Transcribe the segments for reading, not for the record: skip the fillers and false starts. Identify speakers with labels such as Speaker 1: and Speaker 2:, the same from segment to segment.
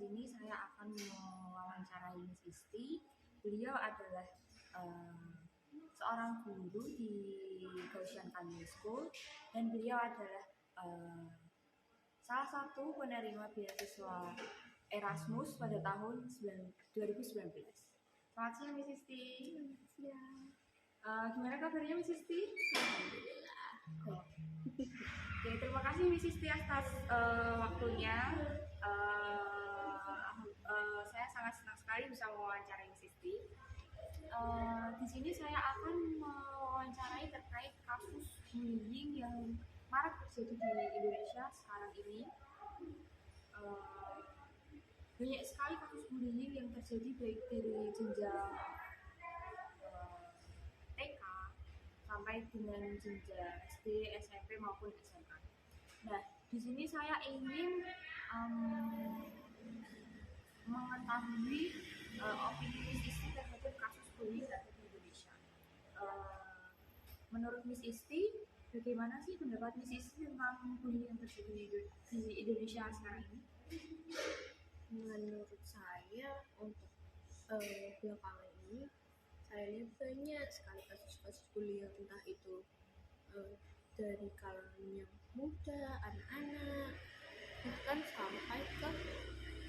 Speaker 1: sini saya akan mewawancarai Miss Isti. Beliau adalah seorang guru di Gaussian Canyon School dan beliau adalah salah satu penerima beasiswa Erasmus pada tahun 2019. Selamat siang Miss Isti. Gimana kabarnya Miss Isti?
Speaker 2: Alhamdulillah.
Speaker 1: Oke, terima kasih Miss Isti atas waktunya. Saya sangat senang sekali bisa mewawancarai Miss Isti. Di sini saya akan mewawancarai terkait kasus bullying yang marak terjadi di Indonesia sekarang ini. Banyak sekali kasus bullying yang terjadi baik dari jenjang TK sampai dengan jenjang SD, SMP maupun SMA. Nah, di sini saya ingin mengetahui opini Miss Isti terhadap kasus bullying yang terjadi di Indonesia. Menurut Miss Isti, bagaimana sih pendapat Miss Isti tentang bullying yang terjadi di Indonesia sekarang ini?
Speaker 2: Menurut saya untuk belakangan ini saya lihat banyak sekali kasus-kasus bullying, entah itu dari kalangan yang muda, anak-anak, bahkan sampai ke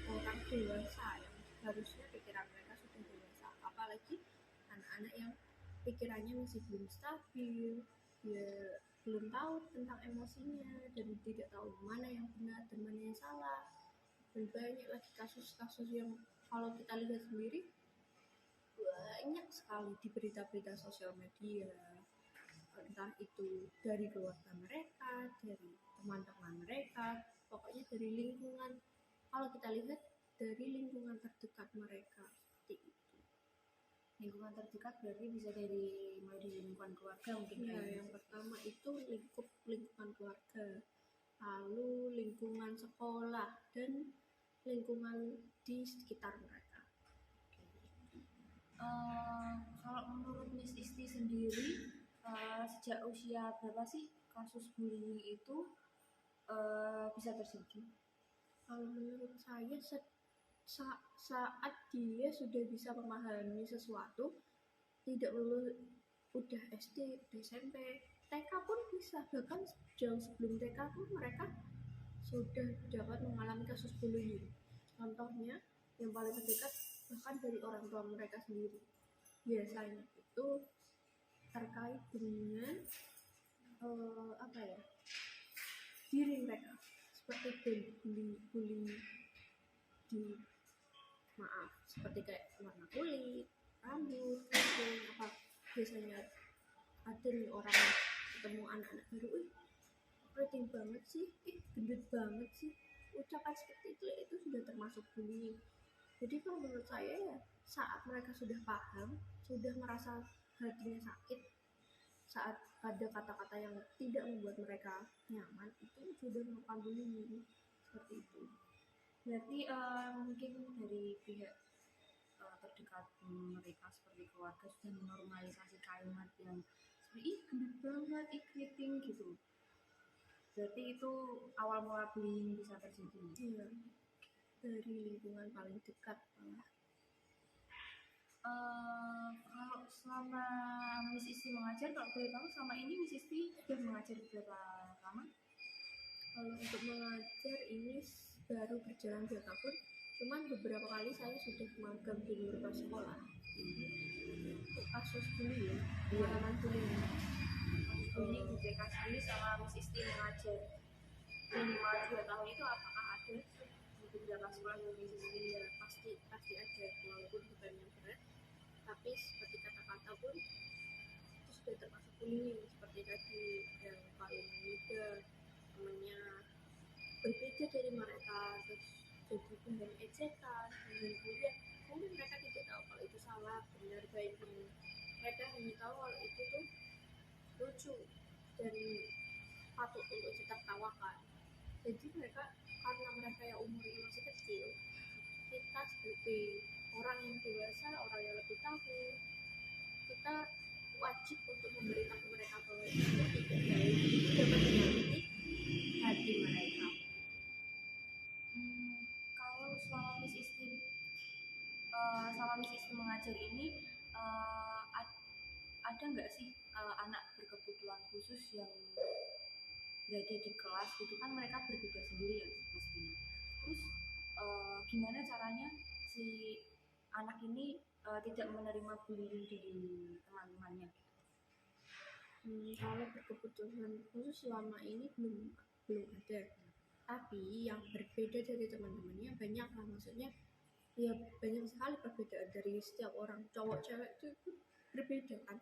Speaker 2: orang dewasa yang harusnya pikiran mereka sudah dewasa, apalagi anak-anak yang pikirannya masih belum stabil, dia belum tahu tentang emosinya dan tidak tahu mana yang benar dan mana yang salah. Dan banyak lagi kasus-kasus yang kalau kita lihat sendiri banyak sekali di berita-berita sosial media, entah itu dari keluarga mereka, dari teman-teman mereka, pokoknya dari lingkungan. Kalau kita lihat dari lingkungan terdekat mereka, seperti itu.
Speaker 1: Lingkungan terdekat berarti bisa mulai dari lingkungan keluarga mungkin
Speaker 2: ya. Yang pertama itu lingkungan keluarga, lalu lingkungan sekolah dan lingkungan di sekitar mereka.
Speaker 1: Kalau menurut Miss Isti sendiri, sejak usia berapa sih kasus bullying itu bisa terjadi?
Speaker 2: Kalau menurut saya saat dia sudah bisa memahami sesuatu, tidak perlu udah SD, udah SMP, TK pun bisa, bahkan jauh sebelum TK pun mereka sudah dapat mengalami kasus bullying. Contohnya yang paling terdekat bahkan dari orang tua mereka sendiri. Biasanya itu terkait dengan diri mereka, seperti bully seperti kayak warna kulit, rambut, apa biasanya ada nih orang ketemu anak-anak baru, keriting banget sih, gendut banget sih, ucapan seperti itu sudah termasuk bullying. Jadi kalau menurut saya ya, saat mereka sudah paham, sudah merasa hatinya sakit saat ada kata-kata yang tidak membuat mereka nyaman, itu sudah merupakan bullying, seperti itu.
Speaker 1: Berarti mungkin dari pihak terdekat mereka seperti keluarga sudah menormalisasi kalimat yang seperti gendut banget, keriting gitu. Berarti itu awal mula bullying bisa terjadi.
Speaker 2: Iya, dari lingkungan paling dekat.
Speaker 1: Kalau selama Miss Isti mengajar, kalau boleh tahu selama ini Miss Isti sudah mengajar berapa lama?
Speaker 2: Kalau untuk mengajar ini baru berjalan 2 tahun, cuman beberapa kali saya sudah magang di beberapa sekolah. Kasus bullying, pengalaman bullying.
Speaker 1: Bullying di TK sendiri sama Miss Isti mengajar minimal 2 tahun itu apakah ada di beberapa sekolah yang Miss Isti?
Speaker 2: Ya, pasti ada, walaupun bukan yang berat, tapi seperti kata-kata pun itu sudah termasuk bullying. Seperti tadi yang paling muda temannya berbeda dari mereka, terus jadi bahan ejekan, bahan bulian. Mungkin mereka tidak tahu kalau itu salah, benar, baik ini. Mereka hanya tahu kalau itu tuh lucu dan patut untuk ditertawakan. Jadi mereka, karena mereka yang umurnya masih kecil, kita sebagai orang yang dewasa, orang yang lebih tahu, kita wajib untuk memberitahu mereka bahwa itu tidak baik, itu dapat menyakiti hati mereka.
Speaker 1: Kalau selama Miss nggak sih anak berkebutuhan khusus yang berada di kelas gitu kan mereka berbeda sendiri ya pastinya. Terus gimana caranya si anak ini tidak menerima bullying dari teman-temannya?
Speaker 2: Kalau berkebutuhan khusus selama ini belum ada, tapi yang berbeda dari teman-temannya banyak lah, maksudnya ya banyak sekali perbedaan dari setiap orang. Cowok cewek itu berbeda kan,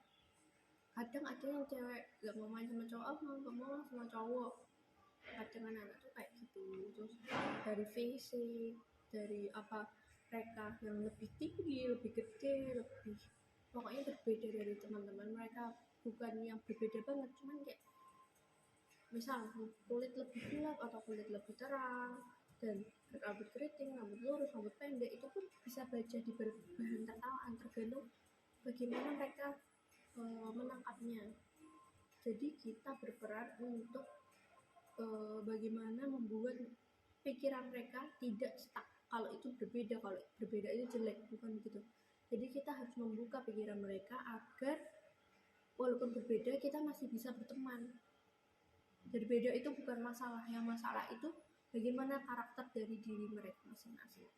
Speaker 2: kadang ada yang cewek gak mau main sama cowok, gak mau sama cowok, kadang anak-anak tuh kayak gitu. Terus dari fisik, dari apa, mereka yang lebih tinggi, lebih gede, lebih pokoknya berbeda dari teman-teman mereka. Bukan yang berbeda banget, cuman kayak misal kulit lebih gelap atau kulit lebih terang, dan rambut keriting, rambut lurus, rambut pendek, itu pun bisa baca di bahan tertawaan, tergantung bagaimana mereka menangkapnya. Jadi kita berperan untuk bagaimana membuat pikiran mereka tidak stuck kalau itu berbeda itu jelek, bukan gitu. Jadi kita harus membuka pikiran mereka agar walaupun berbeda kita masih bisa berteman. Berbeda itu bukan masalah, yang masalah itu bagaimana karakter dari diri mereka masing-masing.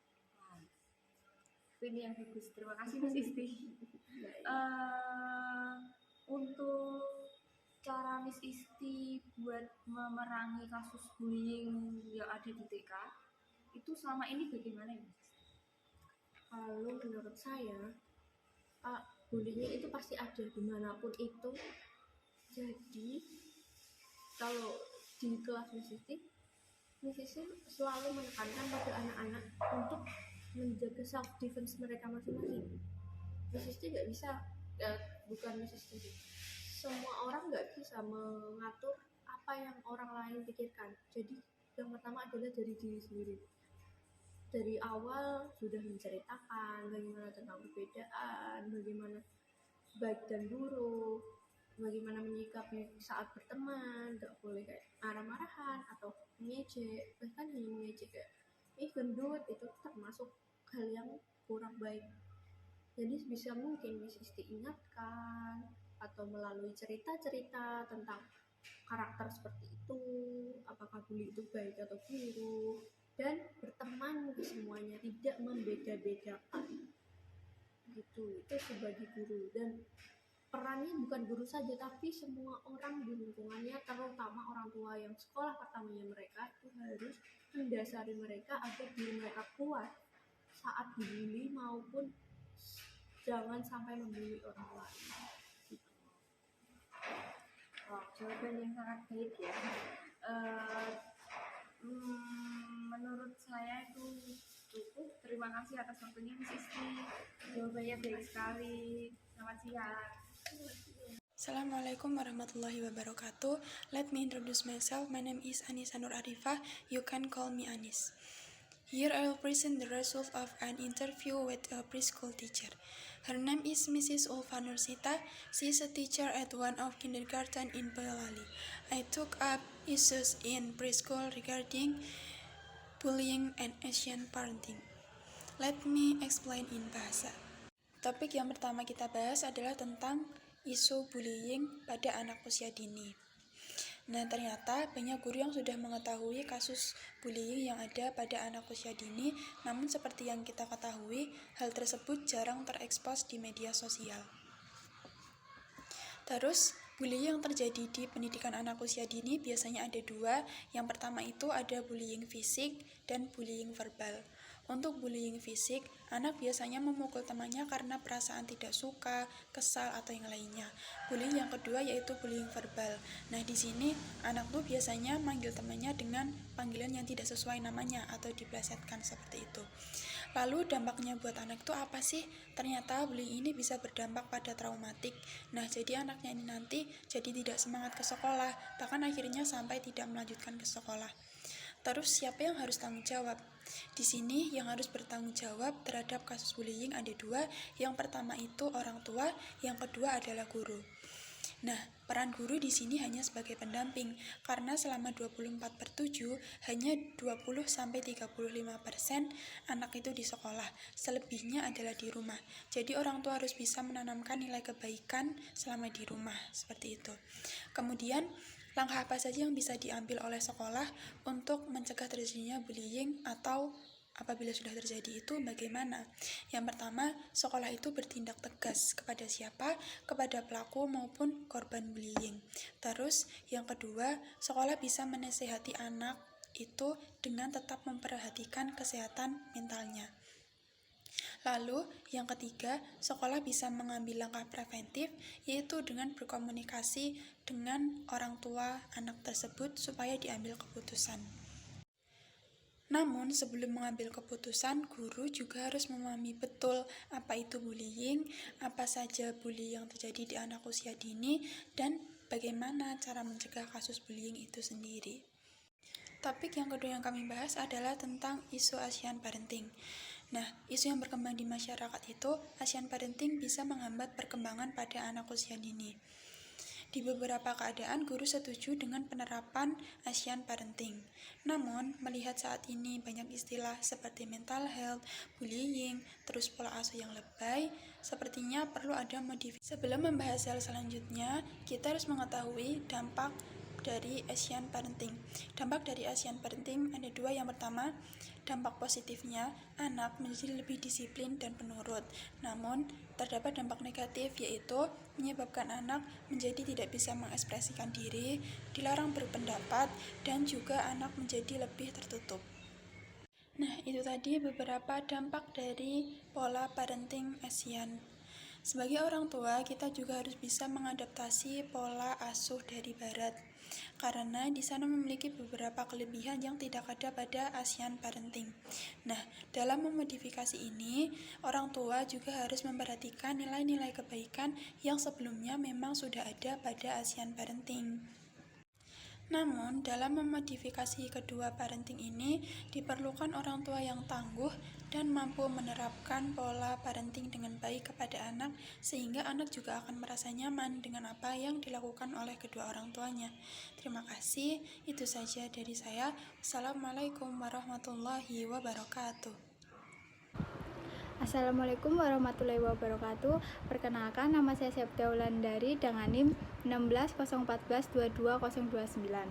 Speaker 1: Ini yang bagus, terima kasih Miss Isti. Untuk cara Miss Isti buat memerangi kasus bullying yang ada di TK itu selama ini bagaimana ya Miss?
Speaker 2: Kalau menurut saya bullying itu pasti ada dimanapun itu. Jadi kalau di kelas Miss Isti selalu menekankan pada anak-anak untuk menjaga self defense mereka masing-masing. Miss Isti nggak bisa, bukan Miss Isti, semua orang nggak bisa mengatur apa yang orang lain pikirkan. Jadi yang pertama adalah dari diri sendiri. Dari awal sudah menceritakan bagaimana tentang perbedaan, bagaimana baik dan buruk, bagaimana menyikapi saat berteman, gak boleh kayak marah-marahan atau mengejek, bahkan hanya mengejek kayak gendut, itu termasuk hal yang kurang baik. Jadi bisa mungkin Miss Isti ingatkan atau melalui cerita-cerita tentang karakter seperti itu, apakah bully itu baik atau buruk, dan berteman semuanya, tidak membeda-bedakan gitu. Itu sebagai guru, dan perannya bukan guru saja tapi semua orang di lingkungannya, terutama orang tua yang sekolah pertamanya mereka, itu harus mendasari mereka agar diri mereka kuat saat dibully maupun jangan sampai membuli orang lain.
Speaker 1: Jawaban yang sangat baik ya. Menurut saya itu cukup. Terima kasih atas waktunya Miss Isti. Jawabannya baik sekali. Selamat siang.
Speaker 3: Assalamualaikum warahmatullahi wabarakatuh. Let me introduce myself. My name is Anissa Nur Arifah. You can call me Anis. Here I will present the result of an interview with a preschool teacher. Her name is Mrs. Ulfa Nursita. She is a teacher at one of kindergarten in Boyolali. I took up issues in preschool regarding bullying and Asian parenting. Let me explain in bahasa. Topik yang pertama kita bahas adalah tentang isu bullying pada anak usia dini. Nah, ternyata banyak guru yang sudah mengetahui kasus bullying yang ada pada anak usia dini, namun seperti yang kita ketahui, hal tersebut jarang terekspos di media sosial. Terus, bullying yang terjadi di pendidikan anak usia dini biasanya ada dua. Yang pertama itu ada bullying fisik dan bullying verbal. Untuk bullying fisik, anak biasanya memukul temannya karena perasaan tidak suka, kesal, atau yang lainnya. Bullying yang kedua yaitu bullying verbal. Nah, di sini anak tuh biasanya manggil temannya dengan panggilan yang tidak sesuai namanya atau diplesetkan seperti itu. Lalu dampaknya buat anak itu apa sih? Ternyata bullying ini bisa berdampak pada traumatik. Nah, jadi anaknya ini nanti jadi tidak semangat ke sekolah, bahkan akhirnya sampai tidak melanjutkan ke sekolah. Terus siapa yang harus tanggung jawab? Di sini yang harus bertanggung jawab terhadap kasus bullying ada dua. Yang pertama itu orang tua, yang kedua adalah guru. Nah, peran guru di sini hanya sebagai pendamping, karena selama 24/7 hanya 20-35% anak itu di sekolah, selebihnya adalah di rumah. Jadi orang tua harus bisa menanamkan nilai kebaikan selama di rumah, seperti itu. Kemudian, langkah apa saja yang bisa diambil oleh sekolah untuk mencegah terjadinya bullying atau apabila sudah terjadi itu bagaimana? Yang pertama, sekolah itu bertindak tegas kepada siapa? Kepada pelaku maupun korban bullying. Terus, yang kedua, sekolah bisa menasihati anak itu dengan tetap memperhatikan kesehatan mentalnya. Lalu, yang ketiga, sekolah bisa mengambil langkah preventif, yaitu dengan berkomunikasi dengan orang tua anak tersebut supaya diambil keputusan. Namun, sebelum mengambil keputusan, guru juga harus memahami betul apa itu bullying, apa saja bully yang terjadi di anak usia dini, dan bagaimana cara mencegah kasus bullying itu sendiri. Topik yang kedua yang kami bahas adalah tentang isu ASEAN Parenting. Nah, isu yang berkembang di masyarakat itu, ASEAN Parenting bisa menghambat perkembangan pada anak usia dini. Di beberapa keadaan, guru setuju dengan penerapan ASEAN Parenting. Namun, melihat saat ini banyak istilah seperti mental health, bullying, terus pola asuh yang lebay, sepertinya perlu ada modifikasi. Sebelum membahas hal selanjutnya, kita harus mengetahui dampak dari ASEAN Parenting. Dampak dari ASEAN Parenting ada dua. Yang pertama, dampak positifnya, anak menjadi lebih disiplin dan penurut. Namun, terdapat dampak negatif, yaitu menyebabkan anak menjadi tidak bisa mengekspresikan diri, dilarang berpendapat, dan juga anak menjadi lebih tertutup. Nah, itu tadi beberapa dampak dari pola parenting ASEAN. Sebagai orang tua, kita juga harus bisa mengadaptasi pola asuh dari Barat, karena di sana memiliki beberapa kelebihan yang tidak ada pada ASEAN Parenting. Nah, dalam memodifikasi ini, orang tua juga harus memperhatikan nilai-nilai kebaikan yang sebelumnya memang sudah ada pada ASEAN Parenting. Namun, dalam memodifikasi kedua parenting ini, diperlukan orang tua yang tangguh dan mampu menerapkan pola parenting dengan baik kepada anak, sehingga anak juga akan merasa nyaman dengan apa yang dilakukan oleh kedua orang tuanya. Terima kasih, itu saja dari saya. Wassalamualaikum warahmatullahi wabarakatuh.
Speaker 4: Assalamualaikum warahmatullahi wabarakatuh. Perkenalkan, nama saya Septia Wulandari dengan NIM 160142229.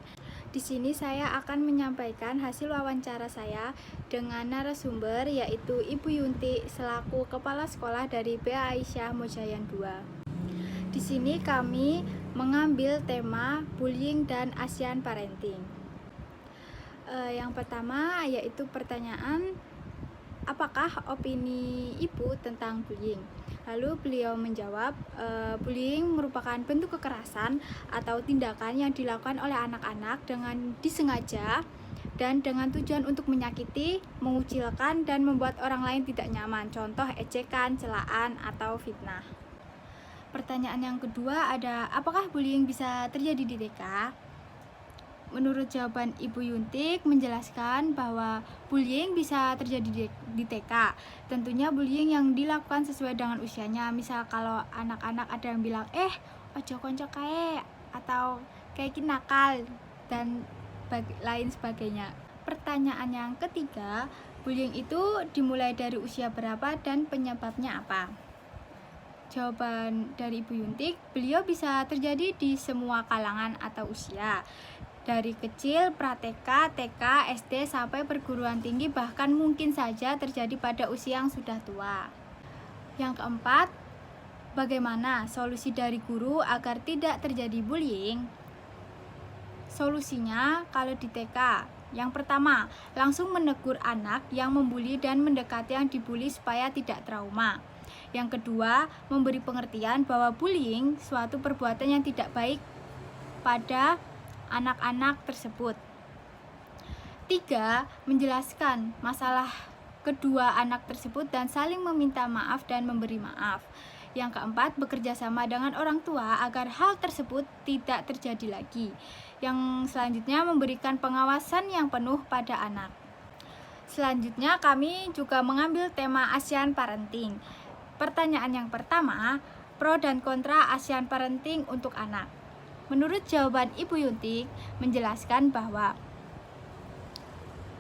Speaker 4: Di sini saya akan menyampaikan hasil wawancara saya dengan narasumber, yaitu Ibu Yunti selaku Kepala Sekolah dari BA Aisyah Mojayan 2. Di sini kami mengambil tema bullying dan ASEAN Parenting. Yang pertama yaitu pertanyaan, apakah opini Ibu tentang bullying? Lalu beliau menjawab, bullying merupakan bentuk kekerasan atau tindakan yang dilakukan oleh anak-anak dengan disengaja dan dengan tujuan untuk menyakiti, mengucilkan, dan membuat orang lain tidak nyaman. Contoh ejekan, celaan, atau fitnah. Pertanyaan yang kedua ada, apakah bullying bisa terjadi di TK? Menurut jawaban Ibu Yuntik menjelaskan bahwa bullying bisa terjadi di TK. Tentunya bullying yang dilakukan sesuai dengan usianya. Misal kalau anak-anak ada yang bilang, ojo konco kae, atau kayak nakal, dan lain sebagainya. Pertanyaan yang ketiga, bullying itu dimulai dari usia berapa dan penyebabnya apa? Jawaban dari Ibu Yuntik, beliau bisa terjadi di semua kalangan atau usia. Dari kecil, pra-TK, TK, SD, sampai perguruan tinggi, bahkan mungkin saja terjadi pada usia yang sudah tua. Yang keempat, bagaimana solusi dari guru agar tidak terjadi bullying? Solusinya kalau di TK, yang pertama, langsung menegur anak yang membuli dan mendekati yang dibuli supaya tidak trauma. Yang kedua, memberi pengertian bahwa bullying suatu perbuatan yang tidak baik pada anak-anak tersebut. 3. Menjelaskan masalah kedua anak tersebut dan saling meminta maaf dan memberi maaf. Yang keempat, bekerja sama dengan orang tua agar hal tersebut tidak terjadi lagi. Yang selanjutnya, memberikan pengawasan yang penuh pada anak. Selanjutnya, kami juga mengambil tema ASEAN Parenting. Pertanyaan yang pertama, pro dan kontra ASEAN Parenting untuk anak. Menurut jawaban Ibu Yuntik menjelaskan bahwa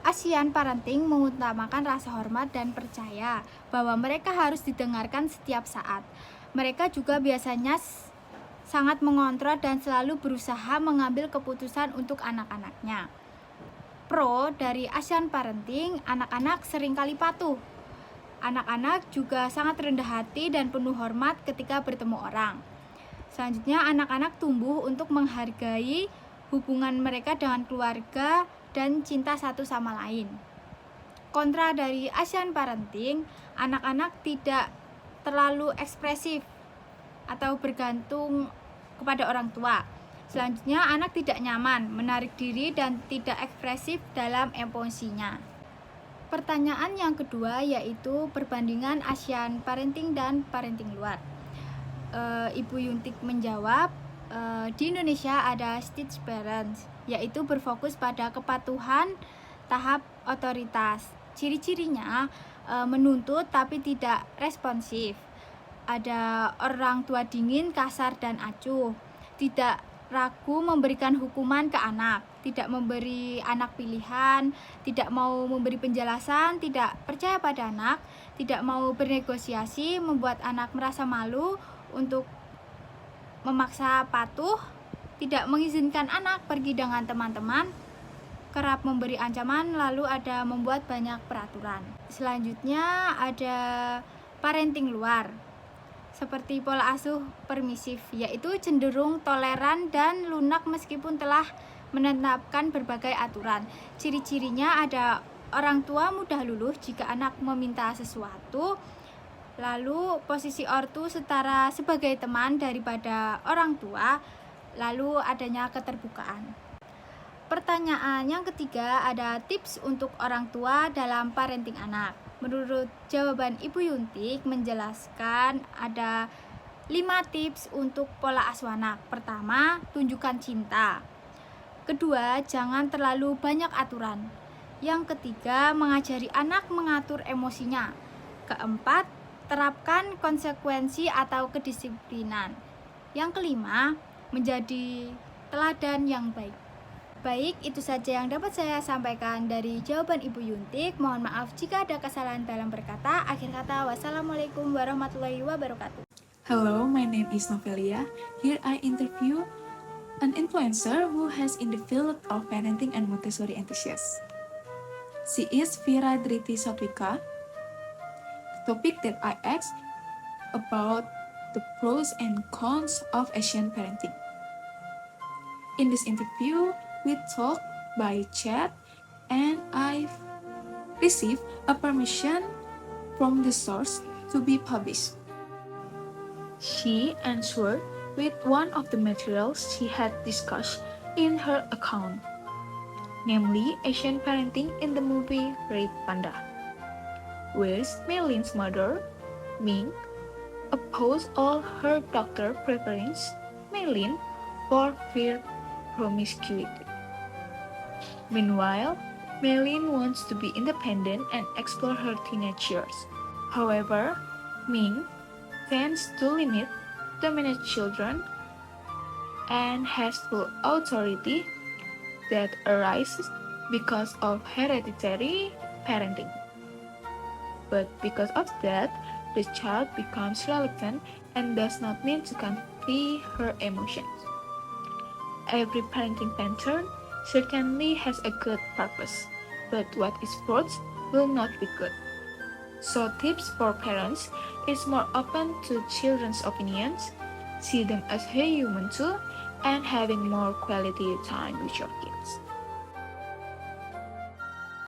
Speaker 4: ASEAN Parenting mengutamakan rasa hormat dan percaya bahwa mereka harus didengarkan setiap saat. Mereka juga biasanya sangat mengontrol dan selalu berusaha mengambil keputusan untuk anak-anaknya. Pro dari ASEAN Parenting, anak-anak seringkali patuh. Anak-anak juga sangat rendah hati dan penuh hormat ketika bertemu orang. Selanjutnya, anak-anak tumbuh untuk menghargai hubungan mereka dengan keluarga dan cinta satu sama lain. Kontra dari ASEAN Parenting, anak-anak tidak terlalu ekspresif atau bergantung kepada orang tua. Selanjutnya, anak tidak nyaman, menarik diri, dan tidak ekspresif dalam emosinya. Pertanyaan yang kedua yaitu perbandingan ASEAN Parenting dan parenting luar. Ibu Yuntik menjawab, di Indonesia ada stage parents, yaitu berfokus pada kepatuhan tahap otoritas. Ciri-cirinya menuntut tapi tidak responsif. Ada orang tua dingin, kasar, dan acuh. Tidak ragu memberikan hukuman ke anak, tidak memberi anak pilihan, tidak mau memberi penjelasan, tidak percaya pada anak, tidak mau bernegosiasi, membuat anak merasa malu untuk memaksa patuh, tidak mengizinkan anak pergi dengan teman-teman, kerap memberi ancaman, lalu ada membuat banyak peraturan. Selanjutnya ada parenting luar, seperti pola asuh permisif, yaitu cenderung toleran dan lunak meskipun telah menetapkan berbagai aturan. Ciri-cirinya ada orang tua mudah luluh jika anak meminta sesuatu, lalu posisi ortu setara sebagai teman daripada orang tua, lalu adanya keterbukaan. Pertanyaan yang ketiga, ada tips untuk orang tua dalam parenting anak. Menurut jawaban Ibu Yuntik menjelaskan ada 5 tips untuk pola asuh anak. Pertama, tunjukkan cinta. Kedua, jangan terlalu banyak aturan. Yang ketiga, mengajari anak mengatur emosinya. Keempat, terapkan konsekuensi atau kedisiplinan. Yang kelima, menjadi teladan yang baik. Baik, itu saja yang dapat saya sampaikan dari jawaban Ibu Yuntik. Mohon maaf jika ada kesalahan dalam berkata. Akhir kata, wassalamualaikum warahmatullahi wabarakatuh.
Speaker 5: Hello, my name is Novelia. Here I interview an influencer who has in the field of parenting and Montessori enthusiast. She is Vira Driti Satwika. The topic that I asked about the pros and cons of Asian parenting. In this interview, we talk by chat and I received a permission from the source to be published. She answered with one of the materials she had discussed in her account, namely Asian parenting in the movie Red Panda, where Mei-lin's mother, Ming, opposed all her doctor preference Mei-lin for fear promiscuity. Meanwhile, Mei-lin wants to be independent and explore her teenage years. However, Ming tends to limit, dominate children, and has full authority that arises because of hereditary parenting. But because of that, the child becomes reluctant and does not need to convey her emotions. Every parenting pattern certainly has a good purpose, but what is forced will not be good. So tips for parents is more open to children's opinions, see them as human too, and having more quality time with your kids.